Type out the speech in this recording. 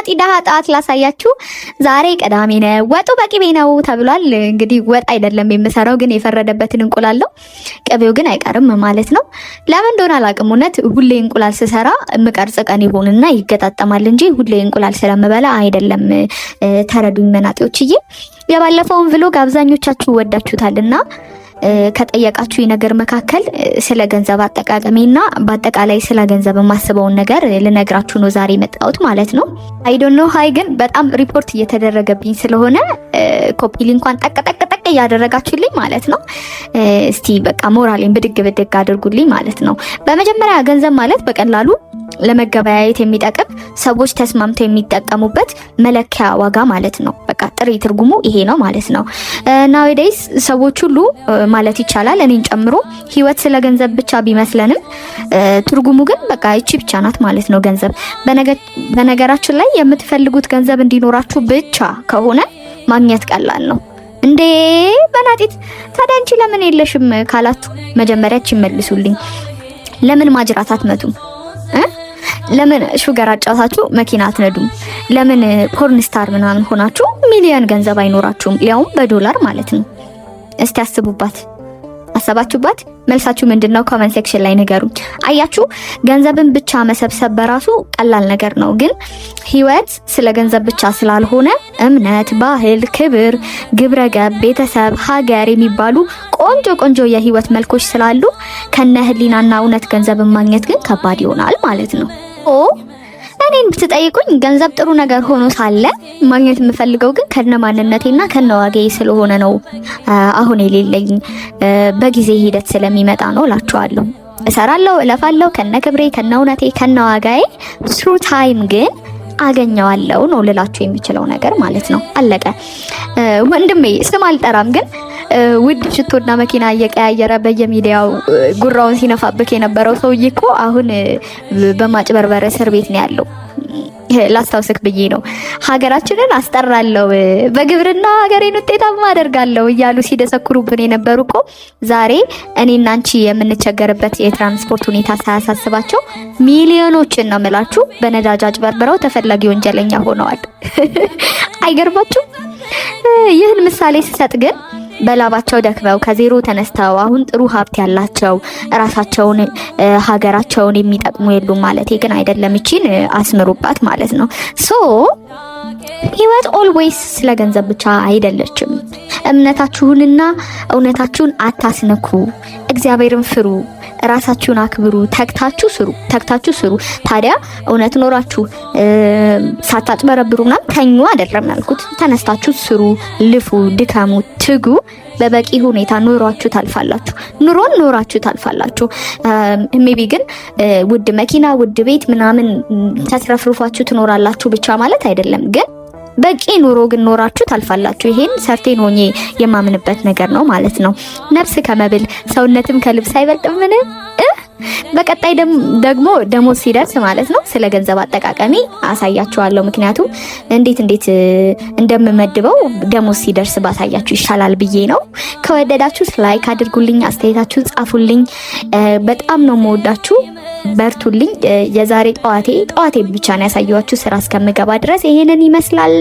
የመናጢ ደሃ ጣት ላሳያችሁ። ዛሬ ቅዳሜ ነው፣ ወጡ በቅቤ ነው ተብሏል። እንግዲህ ወጥ አይደለም የምሰራው፣ ግን የፈረደበትን እንቁላል ነው። ቅቤው ግን አይቀርም ማለት ነው። ለምን እንደሆነ አላውቅም። እውነት ሁሌ እንቁላል ስሰራ የምቀርጽ ቀን ይሆንና ይገጣጠማል እንጂ ሁሌ እንቁላል ስለምበላ አይደለም። ተረዱኝ መናጢዎችዬ። የባለፈውን ቭሎግ አብዛኞቻችሁ ወዳችሁታልና ከጠየቃችሁ ነገር መካከል ስለ ገንዘብ አጠቃቀሜና በአጠቃላይ ስለ ገንዘብ የማስበውን ነገር ልነግራችሁ ነው ዛሬ መጣሁት ማለት ነው። አይ ዶንት ኖ ሃይ ግን በጣም ሪፖርት እየተደረገብኝ ስለሆነ ኮፒ ሊንኳን ጠቅ እያደረጋችሁልኝ ማለት ነው። እስቲ በቃ ሞራሌን ብድግ አድርጉልኝ ማለት ነው። በመጀመሪያ ገንዘብ ማለት በቀላሉ ለመገበያየት የሚጠቅም ሰዎች ተስማምተው የሚጠቀሙበት መለኪያ ዋጋ ማለት ነው። በቃ ጥሬ ትርጉሙ ይሄ ነው ማለት ነው። ናውዴይስ ሰዎች ሁሉ ማለት ይቻላል እኔን ጨምሮ ህይወት ስለ ገንዘብ ብቻ ቢመስለንም ትርጉሙ ግን በቃ እቺ ብቻ ናት ማለት ነው ገንዘብ። በነገራችን ላይ የምትፈልጉት ገንዘብ እንዲኖራችሁ ብቻ ከሆነ ማግኘት ቀላል ነው። እንዴ በናጢት ታዲያ አንቺ ለምን የለሽም ካላችሁ መጀመሪያች ይመልሱልኝ። ለምን ማጅራት አትመቱም? ለምን ሹገር አጫውታችሁ መኪና አትነዱም? ለምን ፖርን ስታር ምናምን ሆናችሁ ሚሊዮን ገንዘብ አይኖራችሁም? ሊያውም በዶላር ማለት ነው። እስቲ አሰባችሁባት? መልሳችሁ ምንድነው? ኮሜንት ሴክሽን ላይ ንገሩኝ። አያችሁ ገንዘብን ብቻ መሰብሰብ በራሱ ቀላል ነገር ነው፣ ግን ህይወት ስለ ገንዘብ ብቻ ስላልሆነ እምነት፣ ባህል፣ ክብር፣ ግብረገብ፣ ቤተሰብ፣ ሀገር የሚባሉ ቆንጆ የህይወት መልኮች ስላሉ ከነ ህሊናና እውነት ገንዘብን ማግኘት ግን ከባድ ይሆናል ማለት ነው። እኔን ብትጠይቁኝ ገንዘብ ጥሩ ነገር ሆኖ ሳለ ማግኘት የምፈልገው ግን ከነ ማንነቴና ከነ ዋጋዬ ስለሆነ ነው። አሁን የሌለኝ በጊዜ ሂደት ስለሚመጣ ነው እላችኋለሁ። እሰራለሁ፣ እለፋለሁ ከነ ክብሬ፣ ከነ እውነቴ፣ ከነ ዋጋዬ ትሩ ታይም ግን አገኘዋለሁ ነው ልላችሁ የሚችለው ነገር ማለት ነው። አለቀ። ወንድሜ ስም አልጠራም ግን ውድ ሽቶና መኪና እየቀያየረ በየሚዲያው ጉራውን ሲነፋብክ የነበረው ሰውዬ እኮ አሁን በማጭበርበር እስር ቤት ነው ያለው። ላስታውስክ ብዬ ነው። ሀገራችንን አስጠራለሁ፣ በግብርና ሀገሬን ውጤታማ አደርጋለሁ እያሉ ሲደሰኩሩብን የነበሩ እኮ ዛሬ እኔና አንቺ የምንቸገርበት የትራንስፖርት ሁኔታ ሳያሳስባቸው ሚሊዮኖችን ነው የምላችሁ በነዳጅ አጭበርብረው ተፈላጊ ወንጀለኛ ሆነዋል። አይገርባችሁ? ይህን ምሳሌ ስሰጥ ግን በላባቸው ደክመው ከዜሮ ተነስተው አሁን ጥሩ ሀብት ያላቸው ራሳቸውን ሀገራቸውን የሚጠቅሙ የሉም ማለት ግን አይደለም። እቺን አስምሩባት ማለት ነው። ሶ ህይወት ኦልዌይስ ስለ ገንዘብ ብቻ አይደለችም። እምነታችሁንና እውነታችሁን አታስነኩ። እግዚአብሔርን ፍሩ። ራሳችሁን አክብሩ። ተግታችሁ ስሩ። ታዲያ እውነት ኖራችሁ ሳታጭበረብሩ ምናምን ተኙ አይደለም ያልኩት። ተነስታችሁ ስሩ፣ ልፉ፣ ድከሙ፣ ትጉ። በበቂ ሁኔታ ኖራችሁ ታልፋላችሁ። ሜቢ ግን ውድ መኪና፣ ውድ ቤት ምናምን ተትረፍርፋችሁ ትኖራላችሁ ብቻ ማለት አይደለም። ግን በቂ ኑሮ ግን ኖራችሁ ታልፋላችሁ። ይሄን ሰርቴን ሆኜ የማምንበት ነገር ነው ማለት ነው። ነፍስ ከመብል ሰውነትም ከልብስ አይበልጥም። ምን በቀጣይ ደግሞ ደሞዝ ሲደርስ ማለት ነው ስለ ገንዘብ አጠቃቀሚ አሳያችኋለሁ። ምክንያቱም እንዴት እንደምመድበው ደሞዝ ሲደርስ ባሳያችሁ ይሻላል ብዬ ነው። ከወደዳችሁ ላይክ አድርጉልኝ፣ አስተያየታችሁን ጻፉልኝ። በጣም ነው የምወዳችሁ። በርቱልኝ። የዛሬ ጠዋቴ ብቻ ነው ያሳየኋችሁ ስራ እስከምገባ ድረስ ይሄንን ይመስላል።